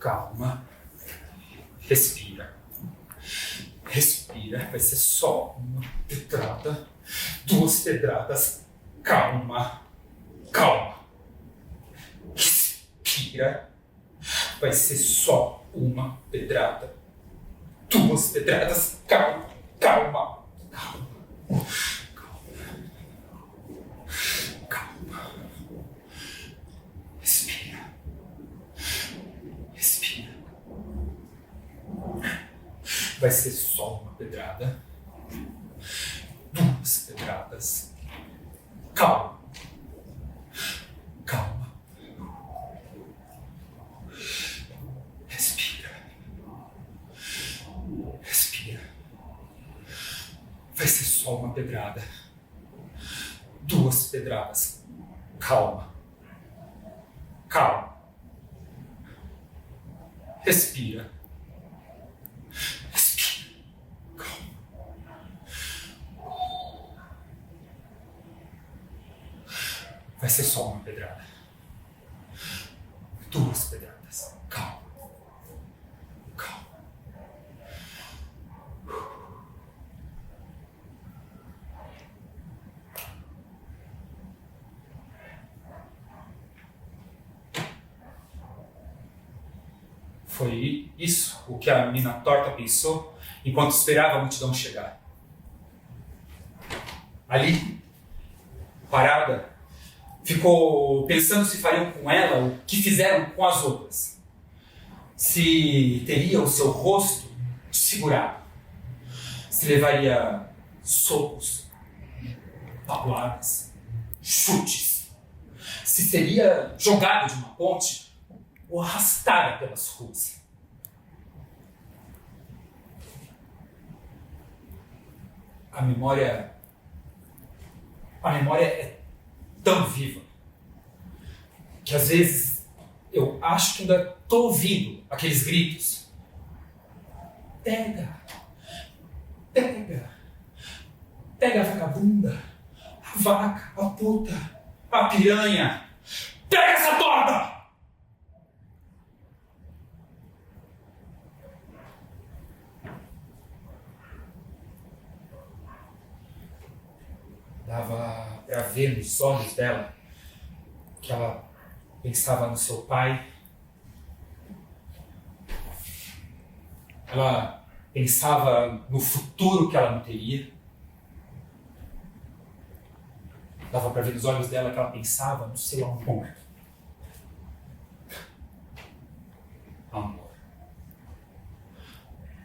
Calma. Respira. Respira. Vai ser só uma pedrada. 2 pedradas. Calma. Calma. Respira. Vai ser só uma pedrada. 2 pedradas. Calma. Calma. Calma. Calma. Respira. Respira. Vai ser só uma pedrada. 2 pedradas. Calma. Calma. Respira. Respira. Vai ser só uma pedrada. 2 pedradas. Calma. Calma. Respira. Respira. Calma. Vai ser só uma pedrada. 2 pedradas. Calma. Calma. Foi isso o que a menina torta pensou enquanto esperava a multidão chegar. Ali, parada, ficou pensando se fariam com ela o que fizeram com as outras. Se teria o seu rosto desfigurado. Se levaria socos, pauladas, chutes. Se seria jogada de uma ponte ou arrastada pelas ruas. A memória é tão viva que às vezes eu acho que ainda estou ouvindo aqueles gritos. Pega! Pega! Pega a vagabunda, a vaca, a puta, a piranha! Pega essa torta! Dava pra ver nos olhos dela que ela pensava no seu pai. Ela pensava no futuro que ela não teria. Dava pra ver nos olhos dela que ela pensava no seu amor. Amor.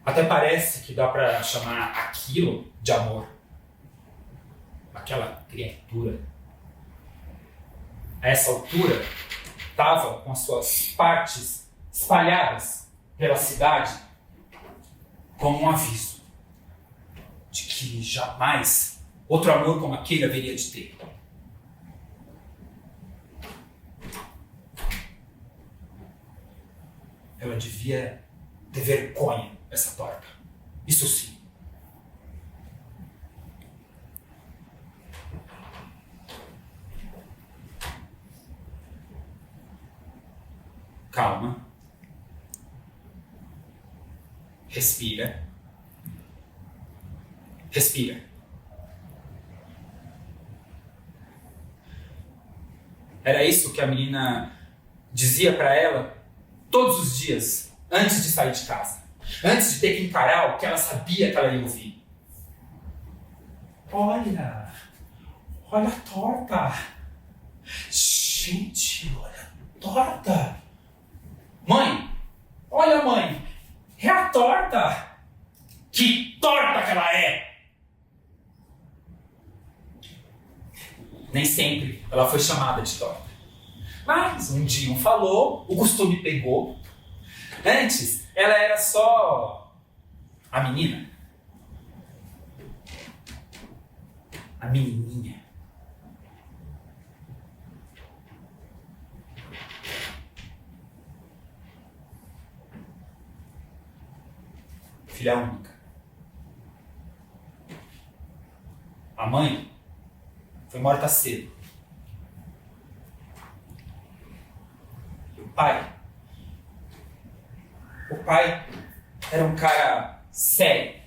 Até parece que dá pra chamar aquilo de amor. Aquela criatura, a essa altura, estava com as suas partes espalhadas pela cidade como um aviso de que jamais outro amor como aquele haveria de ter. Ela devia ter vergonha dessa torta. Isso sim. Calma. Respira. Respira. Era isso que a menina dizia para ela todos os dias, antes de sair de casa. Antes de ter que encarar o que ela sabia que ela ia ouvir. Olha a torta. Gente, olha a torta. Mãe, olha mãe, é a torta. Que torta que ela é. Nem sempre ela foi chamada de torta. Mas um dia um falou, o costume pegou. Antes, ela era só a menina. A menininha. Filha única. A mãe foi morta cedo. E o pai O pai era um cara sério,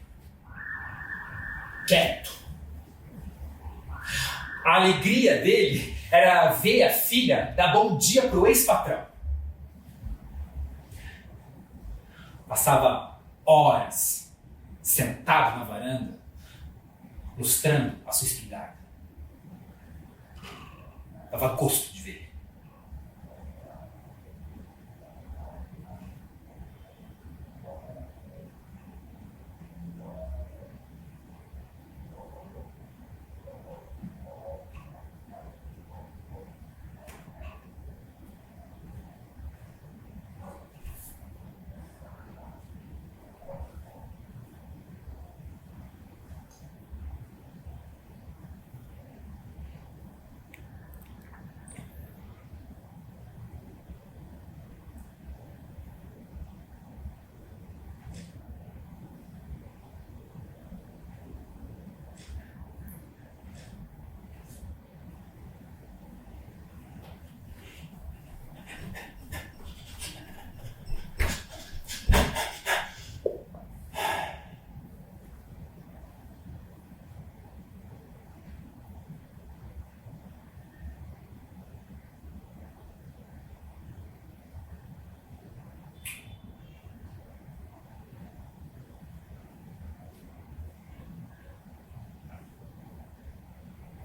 quieto. A alegria dele era ver a filha dar bom dia pro ex-patrão. Passava horas sentado na varanda, lustrando a sua espingarda. Dava gosto de ver.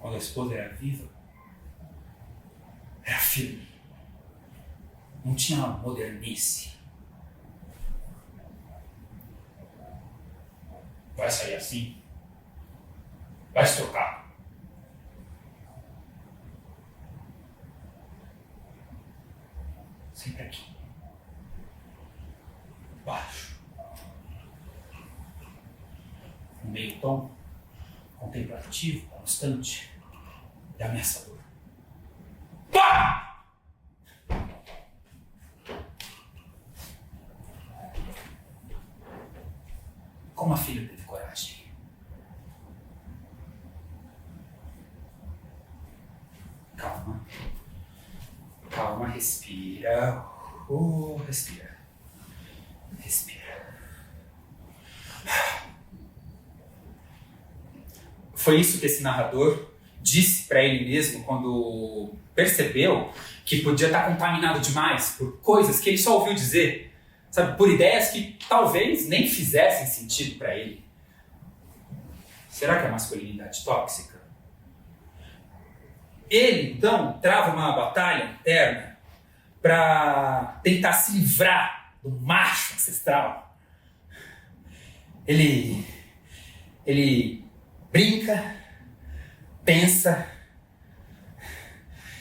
Quando a esposa era viva, era firme. Não tinha modernice. Vai sair assim? Vai se trocar? Sempre aqui. Baixo. Um meio tom, contemplativo, constante e ameaçador. Pá! Como a filha teve coragem? Calma. Calma, respira. Respira. Respira. Foi isso que esse narrador disse para ele mesmo quando percebeu que podia estar contaminado demais por coisas que ele só ouviu dizer, sabe, por ideias que talvez nem fizessem sentido para ele. Será que é masculinidade tóxica? Ele, então, trava uma batalha interna para tentar se livrar do macho ancestral. Ele brinca, pensa,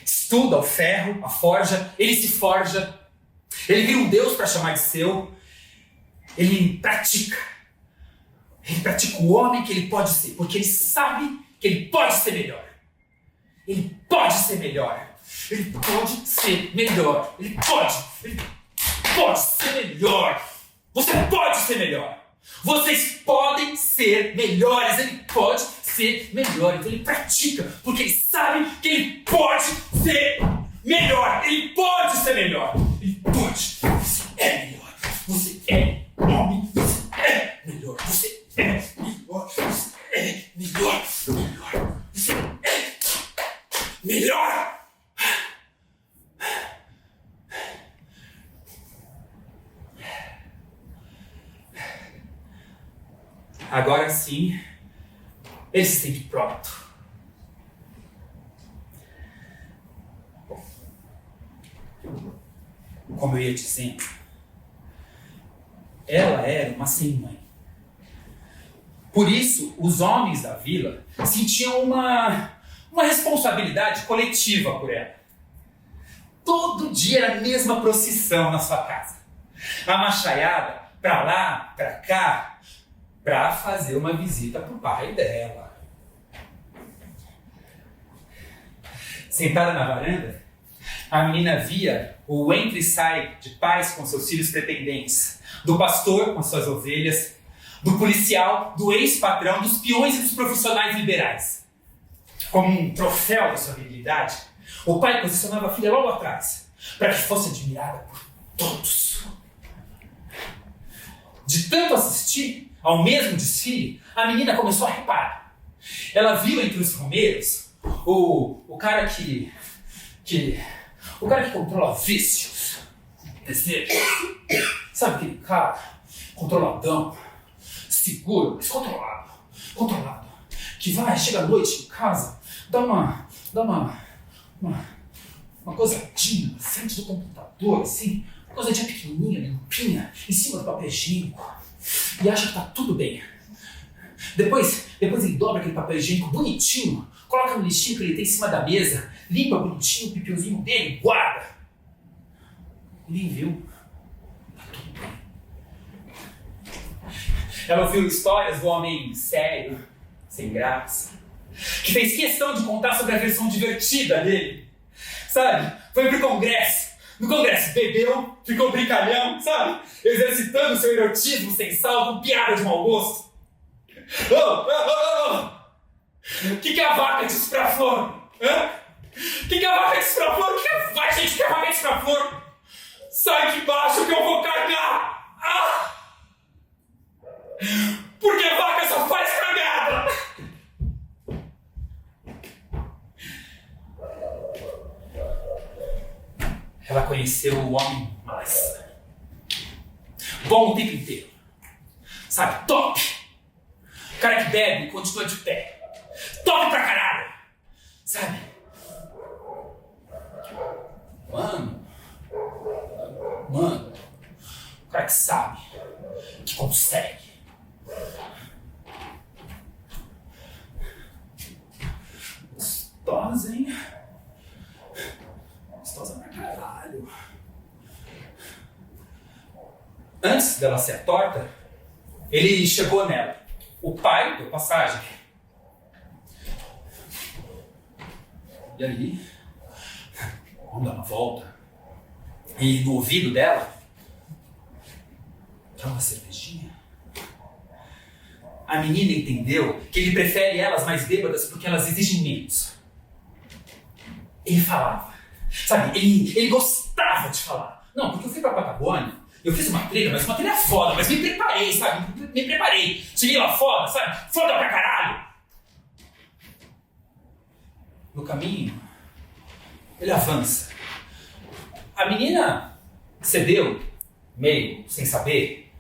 estuda o ferro, a forja, ele se forja, ele vira um deus para chamar de seu, ele pratica o homem que ele pode ser, porque ele sabe que ele pode ser melhor. Ele pode ser melhor. Ele pode ser melhor. Ele pode ser melhor. Você pode ser melhor. Vocês podem ser melhores. Ele pode ser melhor. Então ele pratica, porque ele sabe que ele pode ser melhor. Ele pode ser melhor. Ele pode. Você é melhor. Você é homem. Você é melhor. Você é melhor. Você é melhor. Você é melhor. Agora sim, ele se sente pronto. Bom, como eu ia dizendo, ela era uma sem-mãe. Por isso, os homens da vila sentiam uma responsabilidade coletiva por ela. Todo dia era a mesma procissão na sua casa. A machaiada, pra lá, pra cá, para fazer uma visita pro pai dela. Sentada na varanda, a menina via o entra e sai de pais com seus filhos pretendentes, do pastor com suas ovelhas, do policial, do ex-patrão, dos peões e dos profissionais liberais. Como um troféu da sua virilidade, o pai posicionava a filha logo atrás, para que fosse admirada por todos. De tanto assistir ao mesmo desfile, a menina começou a reparar. Ela viu entre os romeiros o cara que controla vícios, desejos. Sabe aquele cara controladão, seguro, mas controlado, que chega à noite em casa, dá uma gozadinha na frente do computador, assim, uma gozadinha pequenininha, limpinha, em cima do papel higiênico, e acha que tá tudo bem. Depois ele dobra aquele papel higiênico bonitinho, coloca no lixinho que ele tem em cima da mesa, limpa bonitinho o pipiozinho dele, guarda. Nem viu. Tá tudo bem. Ela ouviu histórias do homem sério, sem graça, que fez questão de contar sobre a versão divertida dele. Sabe? Foi pro Congresso. No Congresso bebeu, ficou brincalhão, sabe? Exercitando seu erotismo sem sal com piada de mau gosto. O que a vaca disse pra flor? O que a vaca disse pra flor? Vai, gente, o que a vaca disse pra flor? Sai de baixo que eu vou cagar! Porque vaca só faz cagada! Ela conheceu o homem massa. Bom o tempo inteiro. Sabe, top! O cara que bebe e continua de pé. Top pra caralho! Sabe? Mano. O cara que sabe. Que consegue. Gostosa, hein? Gostosa pra caralho. Antes dela ser torta, ele chegou nela. O pai deu passagem. E aí, vamos dar uma volta. E no ouvido dela, quer uma cervejinha? A menina entendeu que ele prefere elas mais bêbadas porque elas exigem menos. Ele falava, sabe, ele gostava de falar. Não, porque eu fui pra Patagônia, eu fiz uma trilha, mas uma trilha foda, mas me preparei, sabe, me preparei. Cheguei lá foda, sabe, foda pra caralho. No caminho, ele avança. A menina cedeu, meio sem saber.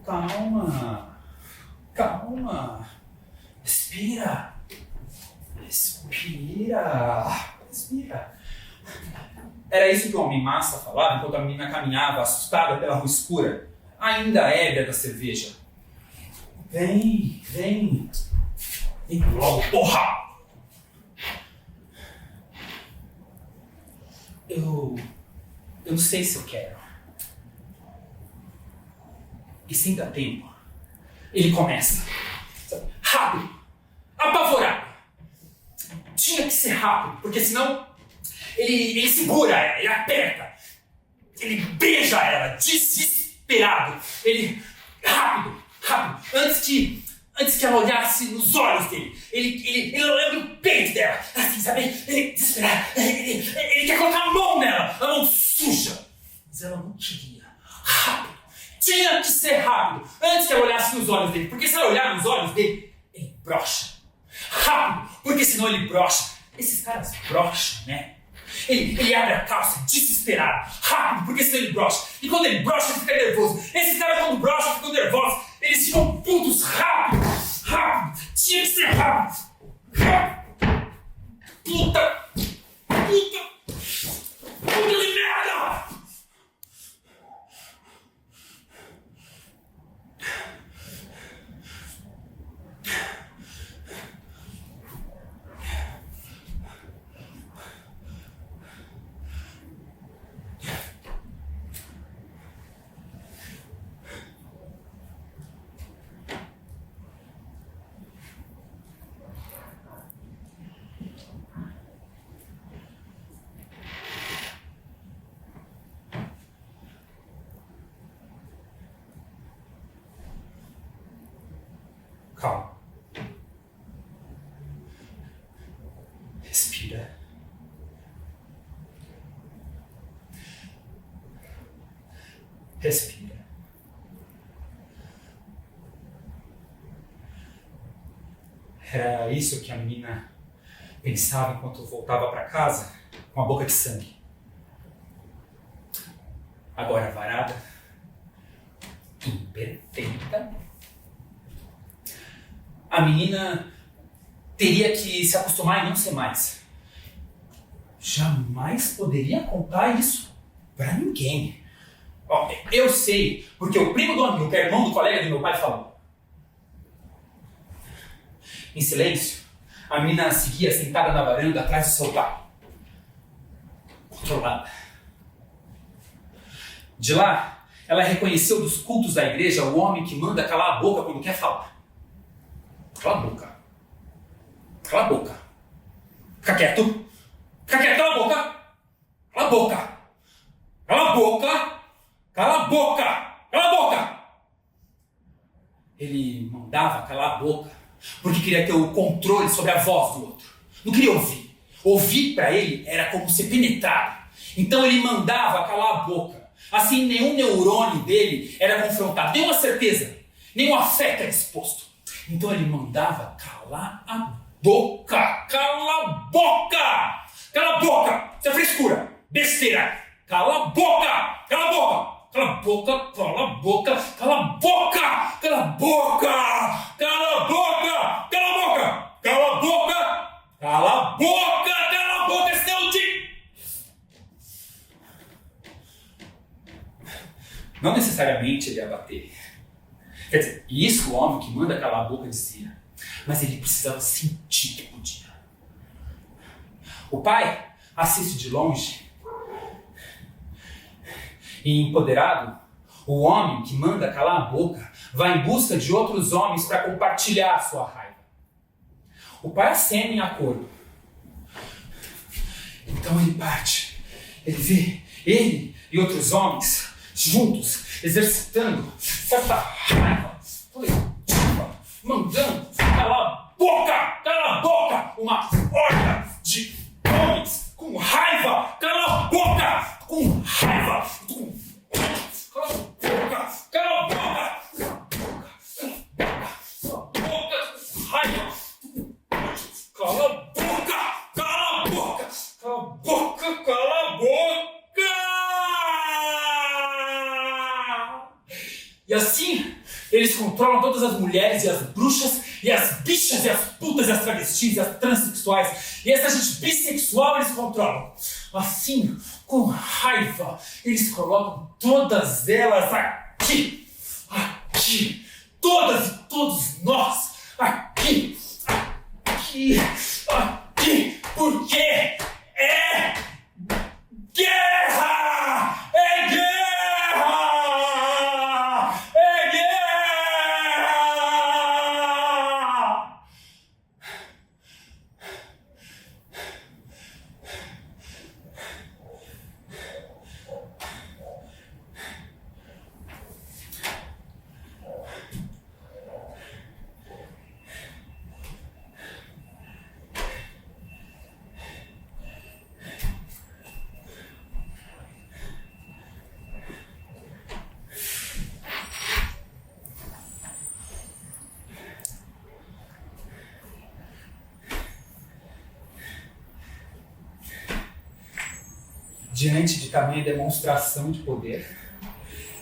Calma. Respira. Era isso que o homem massa falava enquanto a menina caminhava, assustada pela rua escura, ainda ébria da cerveja. Vem logo, porra! Eu não sei se eu quero. E sem dar tempo, ele começa. Sabe? Rápido! Apavorado! Tinha que ser rápido, porque senão ele segura ela, ele aperta, ele beija ela, desesperado. Ele, rápido, antes que ela olhasse nos olhos dele, ele olhando no peito dela, assim, sabe? Ele desesperado, ele quer colocar a mão nela, a mão suja. Mas ela não queria. Rápido, tinha que ser rápido, antes que ela olhasse nos olhos dele, porque se ela olhar nos olhos dele, ele brocha. Rápido, porque senão ele brocha. Esses caras brocham, né? Ele abre a calça desesperado, rápido, porque senão ele brocha. E quando ele brocha, ele fica nervoso. Esses caras, quando brocham, ficam nervosos. Eles ficam putos rápido. Tinha que ser rápido. Puta de merda! Calma. Respira. Respira. Era isso que a menina pensava enquanto voltava para casa com a boca de sangue. Agora varada, imperfeita, a menina teria que se acostumar em não ser mais. Jamais poderia contar isso para ninguém. Ó, eu sei, porque o primo do amigo, que é irmão do colega do meu pai, falou. Em silêncio, a menina seguia sentada na varanda atrás do seu pai. Controlada. De lá, ela reconheceu dos cultos da igreja o homem que manda calar a boca quando quer falar. Cala a boca. Cala a boca. Fica quieto. Fica quieto, cala a boca. Cala a boca. Cala a boca. Cala a boca. Cala a boca. Ele mandava calar a boca porque queria ter o controle sobre a voz do outro. Não queria ouvir. Ouvir para ele era como ser penetrado. Então ele mandava calar a boca. Assim, nenhum neurônio dele era confrontado, nenhuma certeza, nenhum afeto era exposto. Então ele mandava calar a boca. Cala a boca! Cala a boca! Isso é frescura, besteira. Cala a boca! Cala a boca! Cala a boca! Cala a boca! Cala a boca! Cala a boca! Cala a boca! Cala a boca! Cala a boca! Cala a boca! Cala a boca! Senão eu te... Não necessariamente ele ia bater. Quer dizer, isso o homem que manda calar a boca dizia. Mas ele precisava sentir que podia. O pai assiste de longe. E empoderado, o homem que manda calar a boca vai em busca de outros homens para compartilhar a sua raiva. O pai acena em acordo. Então ele parte. Ele vê ele e outros homens juntos, exercitando certa raiva coletiva, mandando cala a boca, uma horda de homens com raiva, cala a boca, com raiva, cala a boca, cala a boca, raiva, cala a boca, cala a boca, cala a boca, cala a boca. E assim, eles controlam todas as mulheres e as bruxas, e as bichas, e as putas, e as travestis, e as transexuais. E essa gente bissexual eles controlam. Assim, com raiva, eles colocam todas elas aqui. Aqui. Todas e todos nós. Aqui. Aqui. Aqui. Porque é guerra! É guerra! Diante de tamanha demonstração de poder,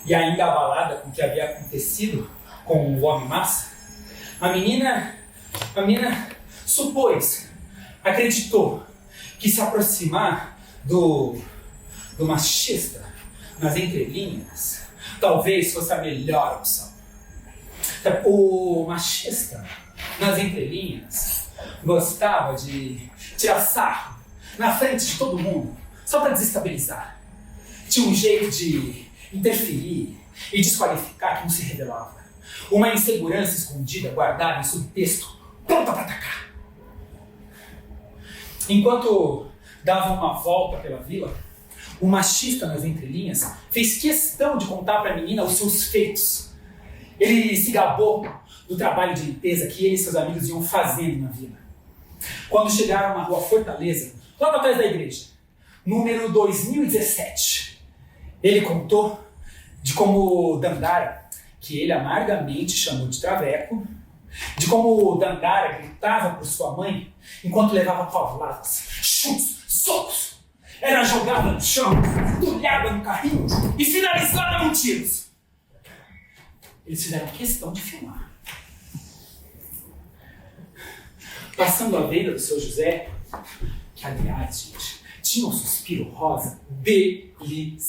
e ainda abalada com o que havia acontecido com o homem-massa, a menina supôs, acreditou que se aproximar do machista nas entrelinhas talvez fosse a melhor opção. O machista nas entrelinhas gostava de tirar sarro na frente de todo mundo, só para desestabilizar. Tinha um jeito de interferir e desqualificar que não se revelava. Uma insegurança escondida, guardada em subtexto, pronta para atacar. Enquanto dava uma volta pela vila, o machista nas entrelinhas fez questão de contar para a menina os seus feitos. Ele se gabou do trabalho de limpeza que ele e seus amigos iam fazendo na vila. Quando chegaram na rua Fortaleza, logo atrás da igreja, número 2017, ele contou de como Dandara, que ele amargamente chamou de Traveco, de como Dandara gritava por sua mãe enquanto levava pauladas, chutes, socos. Era jogada no chão, entulhada no carrinho e finalizada com tiros. Eles fizeram questão de filmar. Passando a venda do seu José, que aliás, gente, tinha um suspiro rosa delicioso.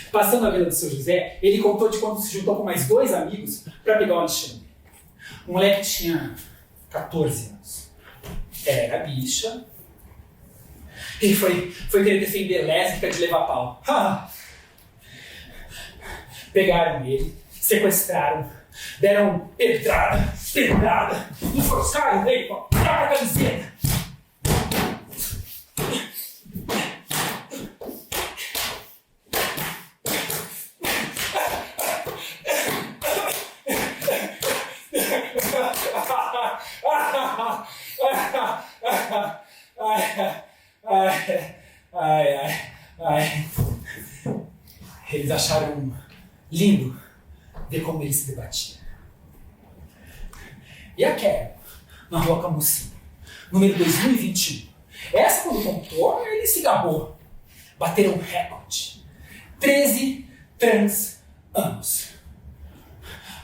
Passando a venda do seu José, ele contou de quando se juntou com mais 2 amigos para pegar o Alexandre. O moleque tinha 14 anos. Era bicha. Ele foi querer defender lésbica de levar pau. Pegaram ele, sequestraram, deram pedrada, enforcaram ele com a própria camiseta. Eles acharam lindo ver como ele se debatia. E a Carol, na rua Camusim, número 2021. Essa, quando contou, ele se gabou. Bateram um recorde. 13 trans anos.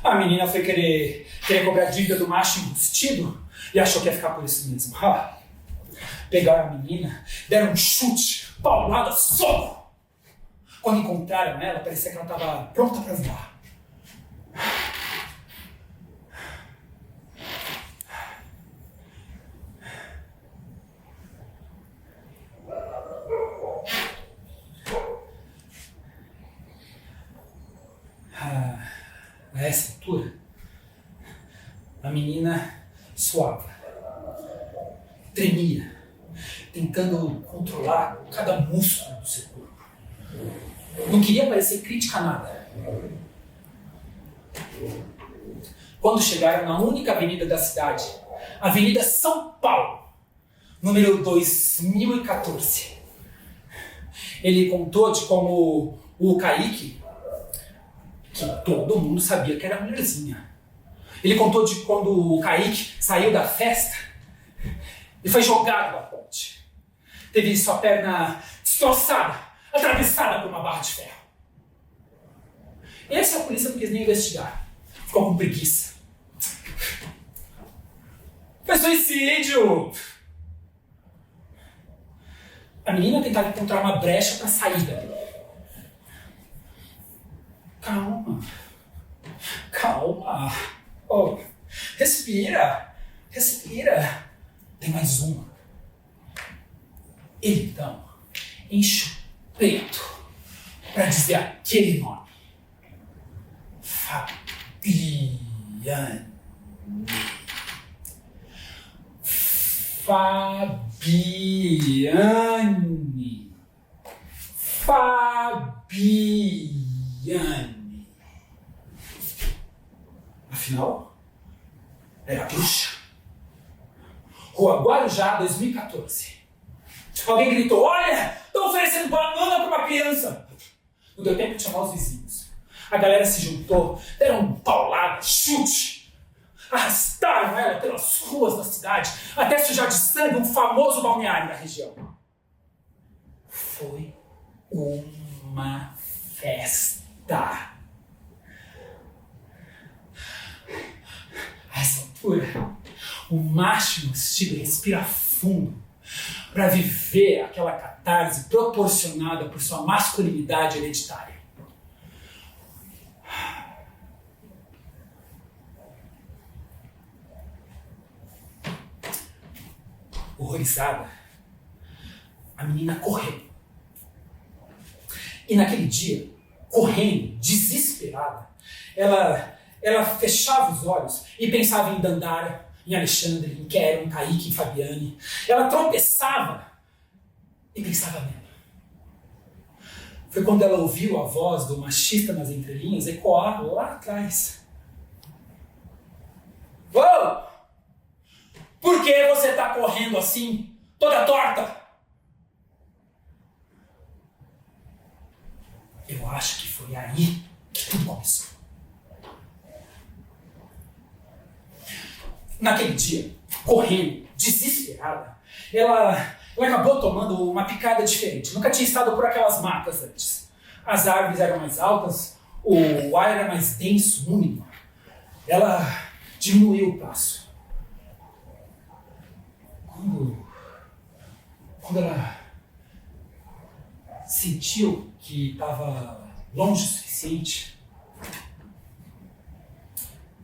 A menina foi querer cobrar dívida do macho embustido e achou que ia ficar por isso mesmo. Pegaram a menina, deram um chute, paulada, soco. Quando encontraram ela, parecia que ela estava pronta para voar. A essa altura, a menina suava, tremia, tentando controlar cada músculo do seu corpo. Não queria parecer crítica a nada. Quando chegaram na única avenida da cidade, Avenida São Paulo, número 2014, ele contou de como o Kaique, que todo mundo sabia que era mulherzinha, ele contou de quando o Kaique saiu da festa e foi jogado da ponte. Teve sua perna destroçada, atravessada por uma barra de ferro. Essa a polícia não quis nem investigar. Ficou com preguiça. Foi suicídio! A menina tentava encontrar uma brecha para sair dali. Calma. Oh, respira. Tem mais uma. Ele então enche o peito para dizer aquele nome. Fabiane. Afinal, era bruxa. Rua Guarujá, 2014. Alguém gritou: olha, estão oferecendo banana para uma criança. Não deu tempo de chamar os vizinhos. A galera se juntou, deram paulada, chute, arrastaram ela pelas ruas da cidade até sujar de sangue um famoso balneário da região. Foi uma festa. A essa altura, o macho embustido respira fundo para viver aquela catarse proporcionada por sua masculinidade hereditária. Horrorizada, a menina correu. E naquele dia, correndo, desesperada, ela fechava os olhos e pensava em Dandara, em Alexandre, em Carol, em Kaique, em Fabiane. Ela tropeçava e pensava nela. Foi quando ela ouviu a voz do machista nas entrelinhas ecoar lá atrás. Uou! Por que você está correndo assim, toda torta? Eu acho que foi aí que tudo começou. Naquele dia, correndo, desesperada, ela acabou tomando uma picada diferente. Nunca tinha estado por aquelas matas antes. As árvores eram mais altas, o ar era mais denso, úmido. Ela diminuiu o passo. Quando ela sentiu que estava longe o suficiente,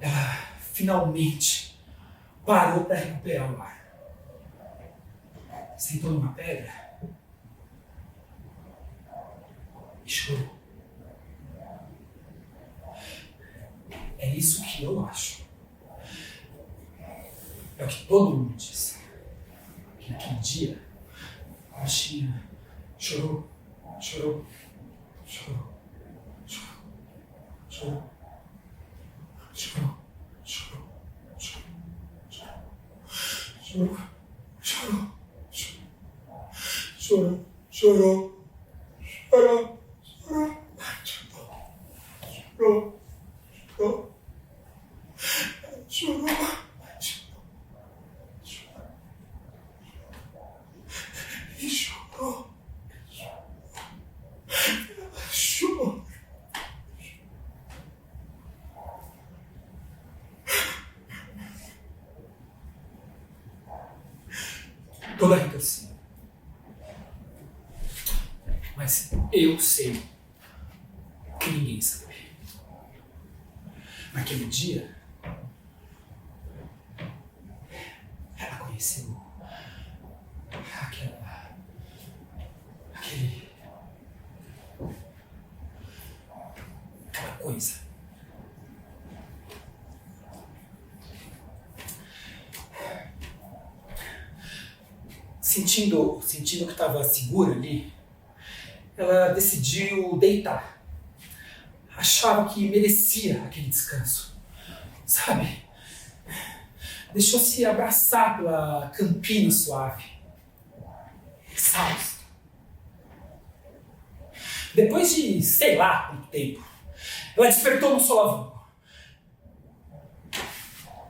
ela finalmente parou para recuperar o ar. Sentou numa pedra e chorou. É isso que eu acho. É o que todo mundo diz. Que naquele dia, a bichinha chorou, chorou, chorou, chorou, chorou, chorou, chorou, chorou, chorou, chorou, chorou, chorou, chorou, chorou, chorou, chorou, chorou. E chorou. Chorou. Toda retorcida. Mas eu sei que ninguém sabe. Naquele dia, ela conheceu aquela coisa. Sentindo que estava segura ali, ela decidiu deitar. Achava que merecia aquele descanso. Sabe? Deixou-se abraçar pela campina suave. Exausta. Depois de sei lá quanto tempo, ela despertou no solavanco.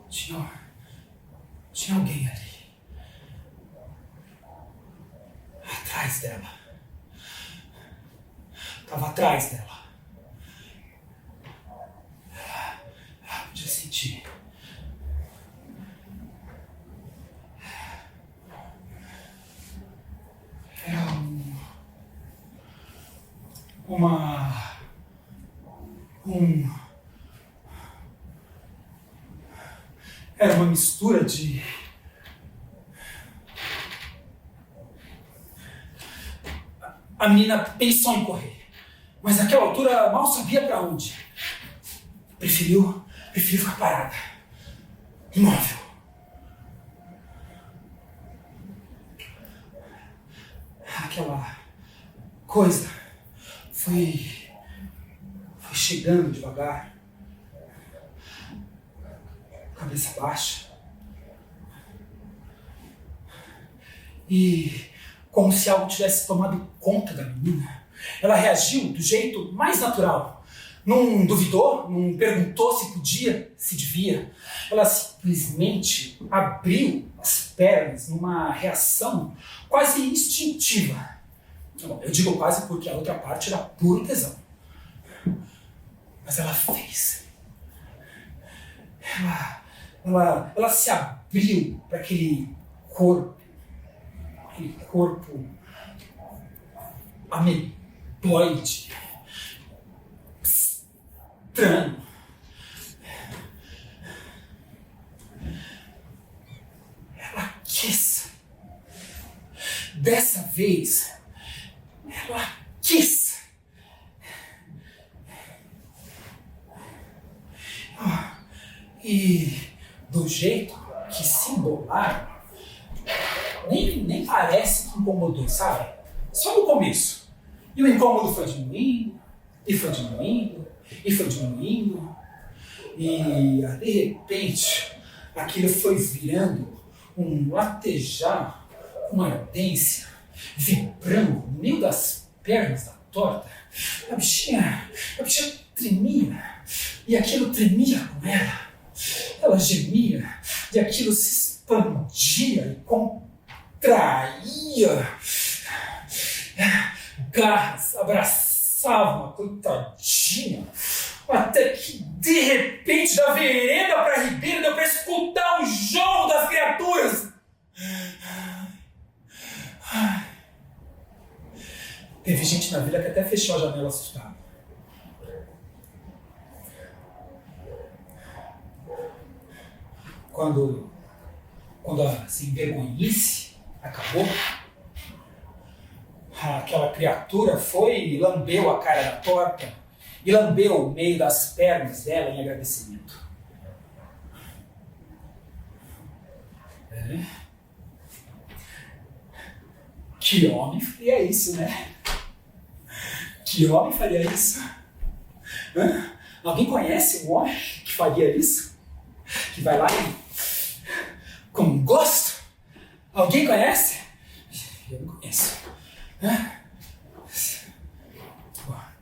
Tinha alguém ali. Atrás dela. Estava atrás dela. Ela podia sentir. Era era uma mistura de a menina pensou em correr, mas naquela altura mal sabia para onde. Preferiu ficar parada, imóvel. Aquela coisa foi chegando devagar, cabeça baixa, e como se algo tivesse tomado conta da menina. Ela reagiu do jeito mais natural. Não duvidou, não perguntou se podia, se devia. Ela simplesmente abriu as pernas numa reação quase instintiva. Eu digo quase porque a outra parte era puro tesão. Mas ela fez. Ela se abriu para aquele corpo ameboide, estranho. Ela quis. Dessa vez, ela quis. E do jeito que se embolaram, nem parece que incomodou, sabe? Só no começo. E o incômodo foi diminuindo, e foi diminuindo, e foi diminuindo. E de repente, aquilo foi virando um latejar, uma ardência, vibrando no meio das pernas da torta. A bichinha tremia, e aquilo tremia com ela. Ela gemia, e aquilo se expandia e contraía. Garras abraçavam a coitadinha, até que, de repente, da vereda para a ribeira, deu para escutar o jorro das criaturas. Teve gente na vila que até fechou a janela assustada. Quando a envergonhice acabou, aquela criatura foi e lambeu a cara da torta e lambeu o meio das pernas dela em agradecimento. Que homem faria isso, né? Que homem faria isso? Alguém conhece um homem que faria isso? Que vai lá e, com gosto? Alguém conhece? Eu não conheço.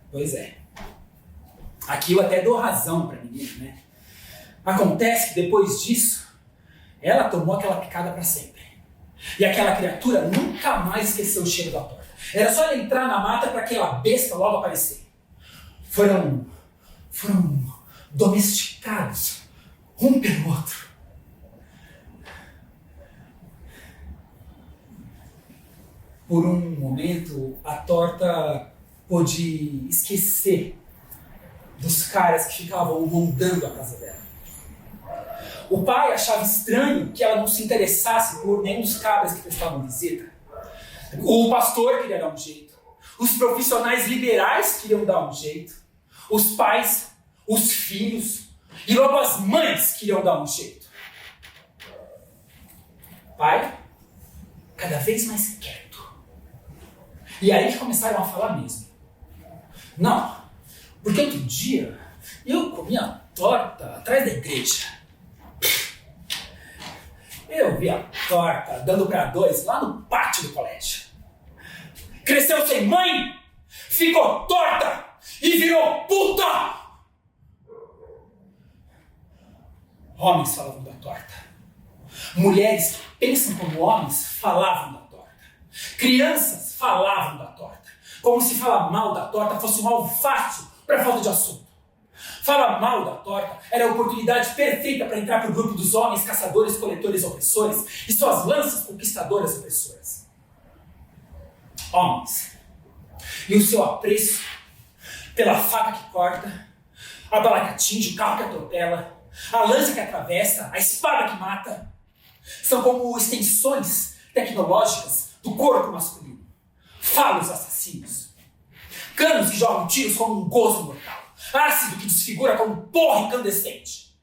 Pois é. Aqui eu até dou razão para a menina, né? Acontece que depois disso, ela tomou aquela picada para sempre. E aquela criatura nunca mais esqueceu o cheiro da torta. Era só ela entrar na mata para aquela besta logo aparecer. Foram domesticados, um pelo outro. Por um momento, a torta pôde esquecer dos caras que ficavam rondando a casa dela. O pai achava estranho que ela não se interessasse por nenhum dos cabras que prestavam visita. O pastor queria dar um jeito. Os profissionais liberais queriam dar um jeito. Os pais, os filhos e logo as mães queriam dar um jeito. Pai, cada vez mais quieto. E aí que começaram a falar mesmo. Não, porque outro dia eu comi a torta atrás da igreja. Eu vi a torta dando para dois lá no pátio do colégio. Cresceu sem mãe, ficou torta e virou puta! Homens falavam da torta. Mulheres que pensam como homens falavam da torta. Crianças falavam da torta. Como se falar mal da torta fosse um mal fácil para falta de assunto. Falar mal da torta era a oportunidade perfeita para entrar para o grupo dos homens caçadores, coletores, opressores e suas lanças conquistadoras opressoras. Homens. E o seu apreço pela faca que corta, a bala que atinge, o carro que atropela, a lança que atravessa, a espada que mata, são como extensões tecnológicas do corpo masculino. Falos assassinos. Canos que jogam tiros como um gozo mortal. Ácido que desfigura como porra incandescente.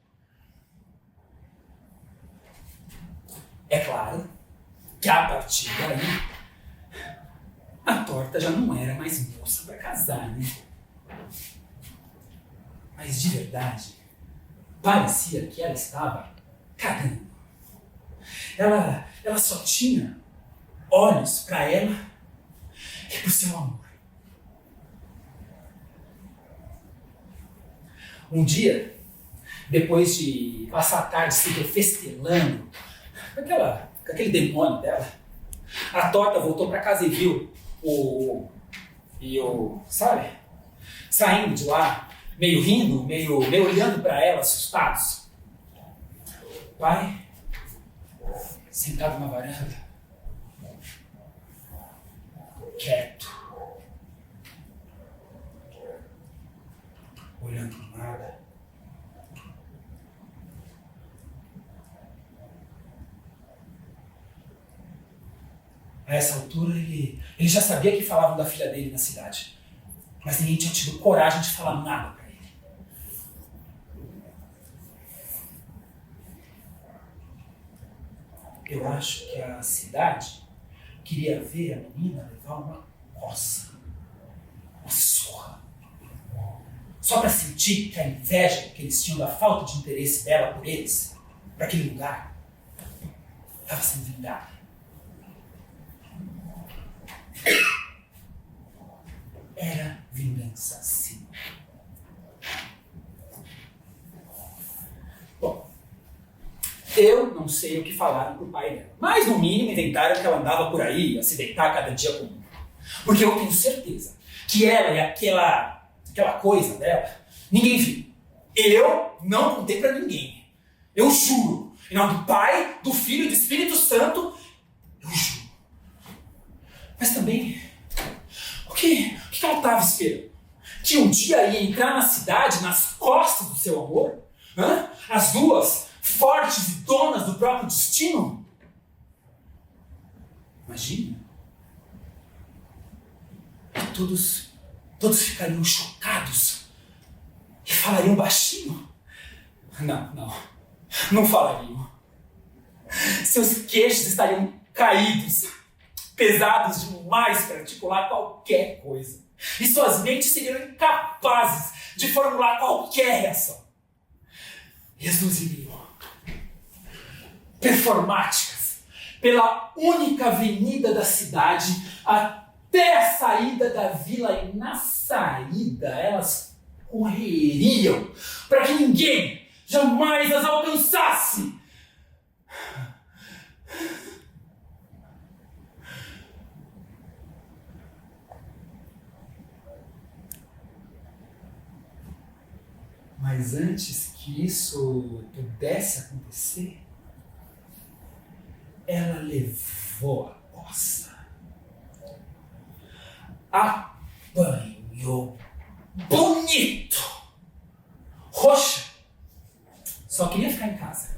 É claro que a partir daí a torta já não era mais moça para casar, né? Mas de verdade, parecia que ela estava cagando. Ela só tinha olhos para ela e para o seu amor. Um dia, depois de passar a tarde se refestelando com aquele demônio dela, a torta voltou para casa e viu sabe? Saindo de lá, meio rindo, meio olhando para ela, assustados. O pai, sentado na varanda, quieto, olhando para nada. A essa altura, ele já sabia que falavam da filha dele na cidade. Mas ninguém tinha tido coragem de falar nada para ele. Eu acho que a cidade queria ver a menina levar uma coça, uma surra. Só para sentir que a inveja que eles tinham da falta de interesse dela por eles, para aquele lugar, estava sendo vingada. Era vingança, sim. Bom, Eu não sei o que falaram pro pai dela, mas no mínimo inventaram que ela andava por aí a se deitar cada dia com um. Porque eu tenho certeza que ela e aquela coisa dela, ninguém viu. Eu não contei pra ninguém. Eu juro. Em nome do Pai, do Filho e do Espírito Santo, eu juro. Mas também, o que ela estava esperando? Que um dia ia entrar na cidade nas costas do seu amor? Hã? As duas, fortes e donas do próprio destino? Imagina. Todos ficariam chocados e falariam baixinho. Não falariam. Seus queixos estariam caídos, pesados demais para articular qualquer coisa. E suas mentes seriam incapazes de formular qualquer reação. E as duas iriam, performáticas, pela única avenida da cidade até a saída da vila, e na saída elas correriam para que ninguém jamais as alcançasse. Mas antes que isso pudesse acontecer, ela levou a poça. Apanhou bonito. Roxa. Só queria ficar em casa.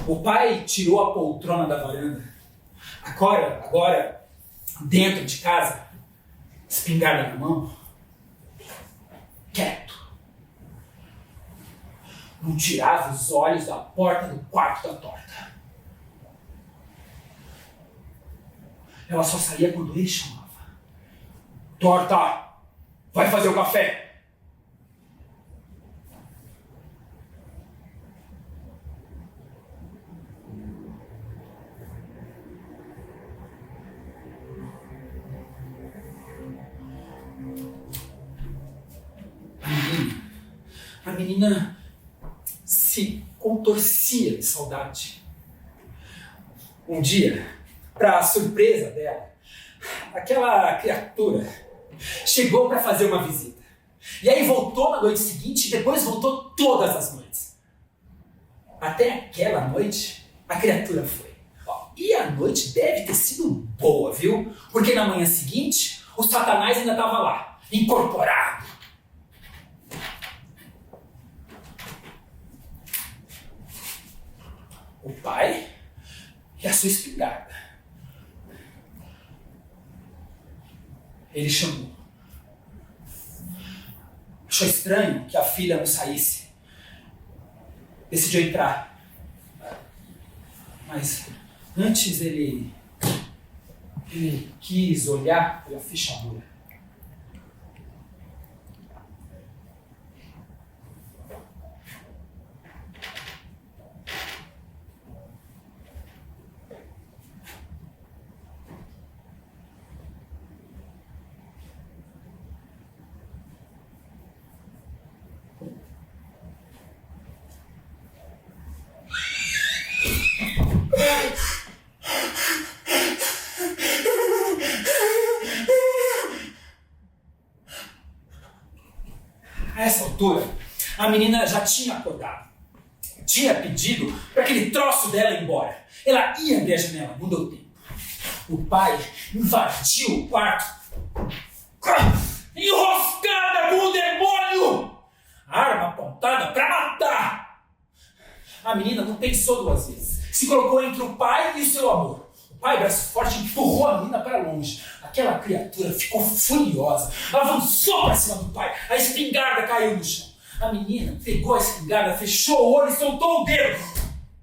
O pai tirou a poltrona da varanda. Agora, dentro de casa, espingarda na mão, quieto. Não tirava os olhos da porta do quarto da torta. Ela só saía quando ele chamava. Torta, vai fazer o café. A menina se contorcia de saudade. Um dia, para surpresa dela, aquela criatura chegou para fazer uma visita. E aí voltou na noite seguinte e depois voltou todas as noites. Até aquela noite, a criatura foi. E a noite deve ter sido boa, viu? Porque na manhã seguinte, o Satanás ainda estava lá, incorporado. O pai e a sua espingarda. Ele chamou. Achou estranho que a filha não saísse. Decidiu entrar. Mas antes ele quis olhar pela fechadura. A essa altura, a menina já tinha acordado. Tinha pedido para aquele troço dela ir embora. Ela ia abrir a janela, não deu tempo. O pai invadiu o quarto. Enroscada com o demônio! Arma apontada para matar! A menina não pensou duas vezes. Se colocou entre o pai e o seu amor. O pai, braço forte, empurrou a menina para longe. Aquela criatura ficou furiosa. Avançou para cima do pai. A espingarda caiu no chão. A menina pegou a espingarda, fechou o olho e soltou o dedo.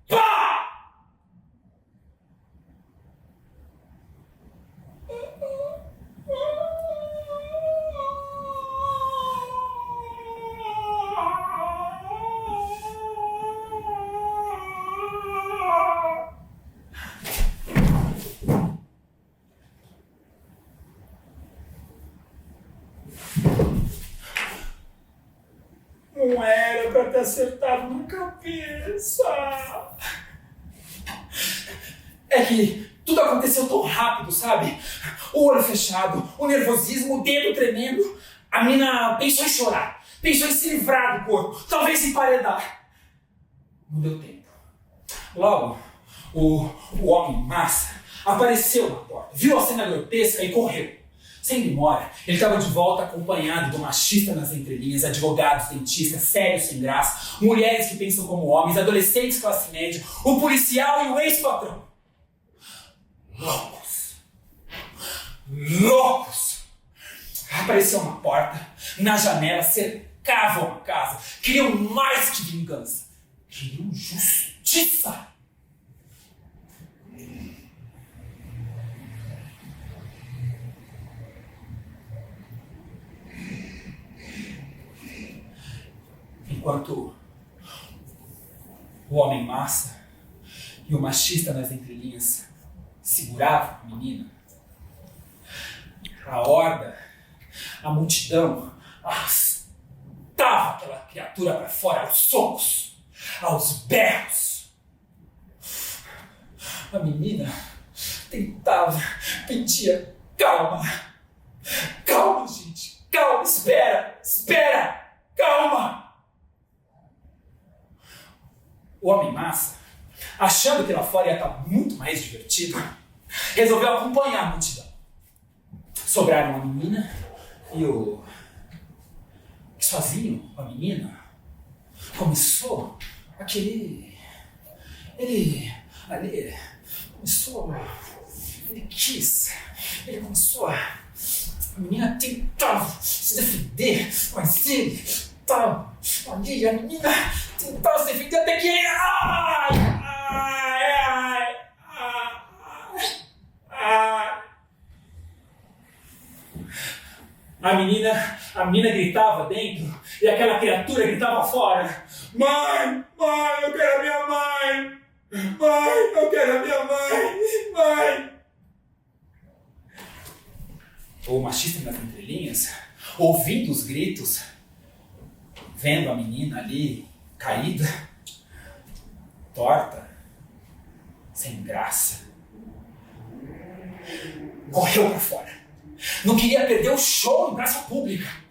Pá! Não era pra ter acertado na cabeça. É que tudo aconteceu tão rápido, sabe? O olho fechado, o nervosismo, o dedo tremendo. A mina pensou em chorar, pensou em se livrar do corpo, talvez se emparedar. Não deu tempo. Logo, o homem massa apareceu na porta, viu a cena grotesca e correu. Sem demora, ele estava de volta acompanhado do machista nas entrelinhas, advogados, dentistas, sérios sem graça, mulheres que pensam como homens, adolescentes classe média, o policial e o ex-patrão. Loucos! Loucos! Apareceu na porta, na janela, cercavam a casa, queriam mais que vingança, queriam justiça. Enquanto o homem massa e o machista nas entrelinhas seguravam a menina, a horda, a multidão arrastava aquela criatura para fora aos socos, aos berros. A menina tentava, pedia, calma, calma, gente, calma, espera, calma. O homem massa, achando que lá fora ia estar muito mais divertido, resolveu acompanhar a multidão. Sobraram a menina e o... sozinho, a menina, começou a querer... Ele começou a... A menina tentava se defender, mas ele estava ali, a menina tentava se defender até que ele... A menina gritava dentro e aquela criatura gritava fora. Mãe, eu quero a minha mãe! Mãe, eu quero a minha mãe! O machista nas entrelinhas, ouvindo os gritos, vendo a menina ali, caída, torta, sem graça, correu para fora. Não queria perder o show em praça pública.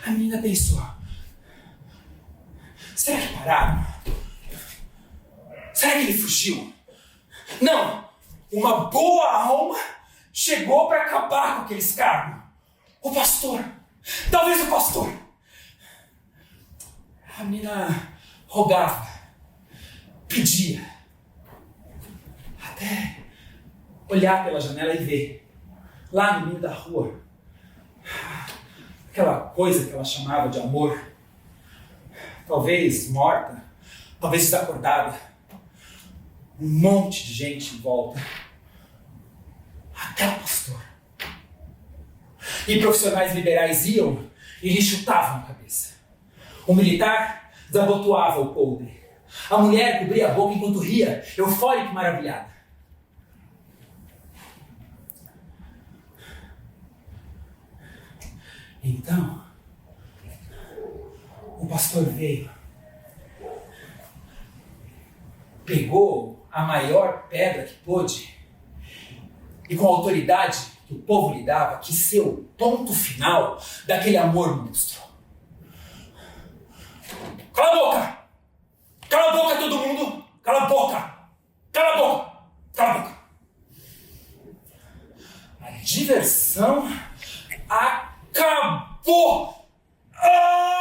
A menina pensou, será que pararam? Será que ele fugiu? Não! Uma boa alma chegou para acabar com aquele escárnio. O pastor! Talvez o pastor! A menina rogava, pedia, até olhar pela janela e ver, lá no meio da rua, aquela coisa que ela chamava de amor, talvez morta, talvez desacordada, um monte de gente em volta, até o pastor. E profissionais liberais iam e lhe chutavam a cabeça. O militar desabotoava o coldre. A mulher cobria a boca enquanto ria, eufórica e maravilhada. Então, o pastor veio, pegou a maior pedra que pôde e, com a autoridade que o povo lhe dava, quis ser o ponto final daquele amor monstro. Cala a boca! Cala a boca, todo mundo! Cala a boca! Cala a boca! Cala a boca! A diversão acabou! Ai!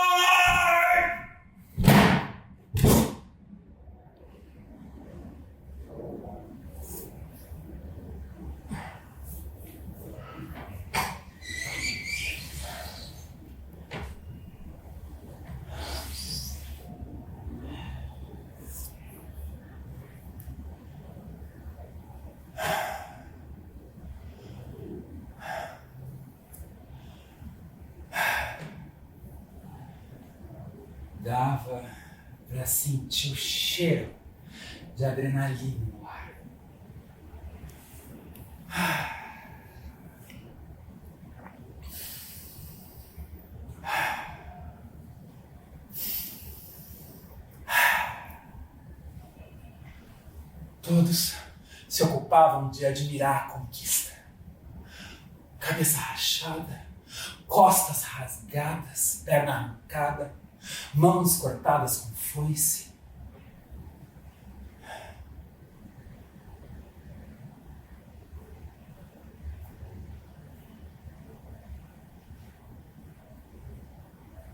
Dava para sentir o cheiro de adrenalina no ar. Todos se ocupavam de admirar a conquista. Cabeça rachada, costas rasgadas, perna arrancada, mãos cortadas com foice.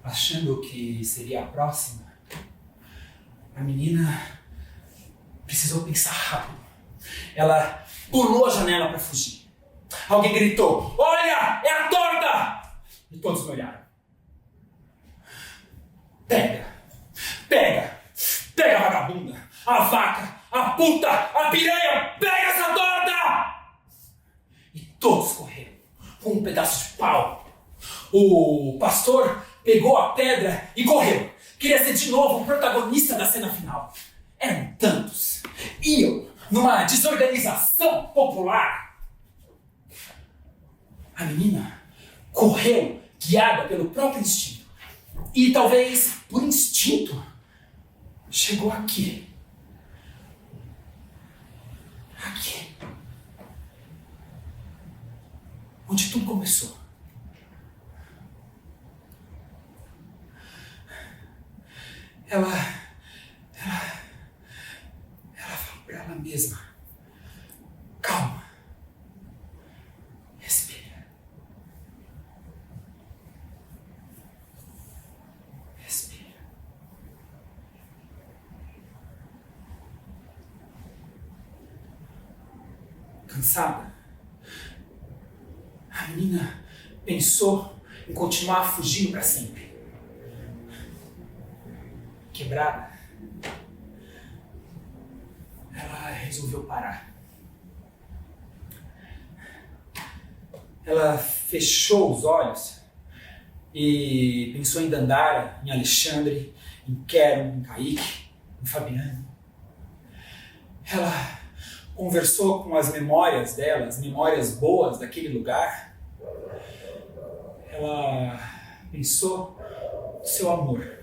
Achando que seria a próxima, a menina precisou pensar rápido. Ela pulou a janela para fugir. Alguém gritou: "Olha, é a torta!" E todos me olharam. Pega, vagabunda, a vaca, a puta, a piranha, pega essa torta! E todos correram com um pedaço de pau. O pastor pegou a pedra e correu. Queria ser de novo o protagonista da cena final. Eram tantos. Iam numa desorganização popular. A menina correu, guiada pelo próprio instinto. E talvez por instinto, chegou aqui. Aqui. Onde tudo começou. Ela falou para ela mesma: calma, respira, respira. Cansada, a menina pensou em continuar fugindo para sempre. Quebrada, ela resolveu parar. Ela fechou os olhos e pensou em Dandara, em Alexandre, em Quero, em Kaique, em Fabiano. Ela conversou com as memórias dela, as memórias boas daquele lugar. Ela pensou no seu amor.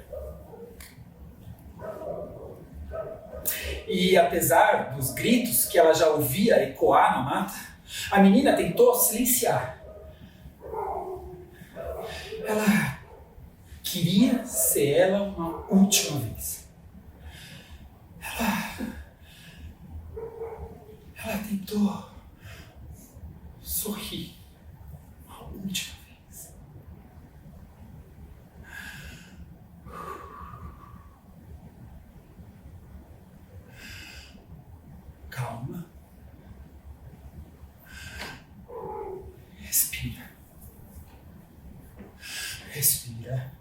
E apesar dos gritos que ela já ouvia ecoar na mata, a menina tentou silenciar. Ela queria ser ela uma última vez. Ela tentou sorrir uma última vez. Calma. Respira. Respira.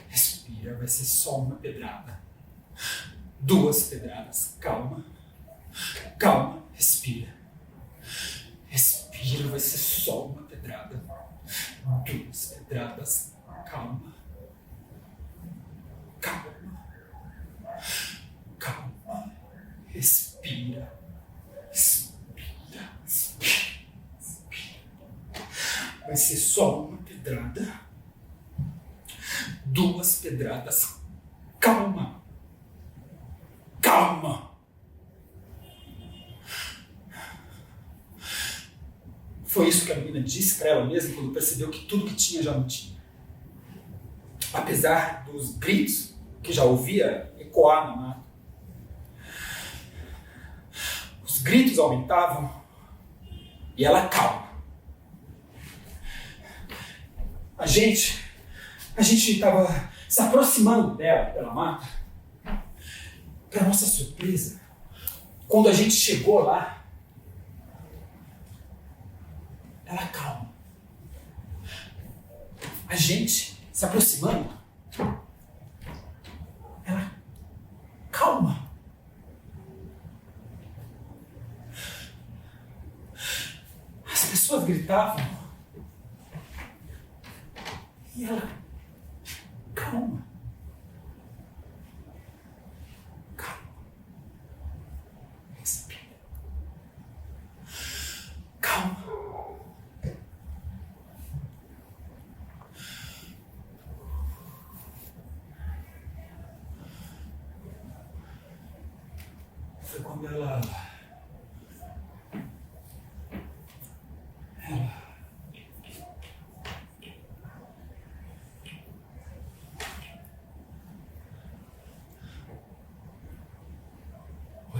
Respira. Vai ser só uma pedrada. 2 pedradas. Calma. Calma. Respira. Respira. Vai ser só uma pedrada. 2 pedradas. Calma. Calma. Calma. Respira. Respira. Respira. Respira. Vai ser só uma pedrada. 2 pedradas. Calma. Calma. Foi isso que a menina disse para ela mesma quando percebeu que tudo que tinha já não tinha. Apesar dos gritos que já ouvia ecoar na mata. Os gritos aumentavam e ela calma. A gente estava se aproximando dela pela mata. Para nossa surpresa, quando a gente chegou lá, ela calma. A gente se aproximando, ela calma. As pessoas gritavam e ela calma.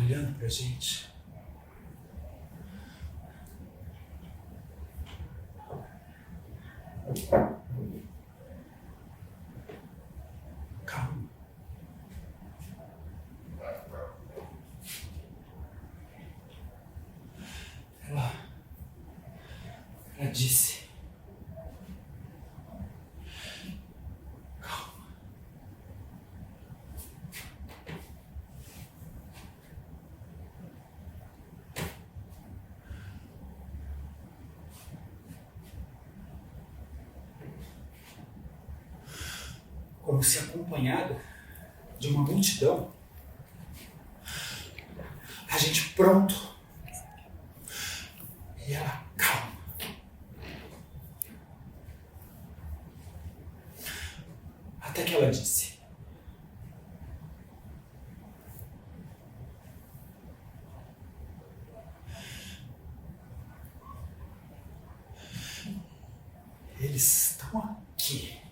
olhando pra gente. Calma. Ela disse. Calma. Como se acompanhada de uma multidão, a gente pronto. E ela, calma. Até que ela disse. Eles estão aqui.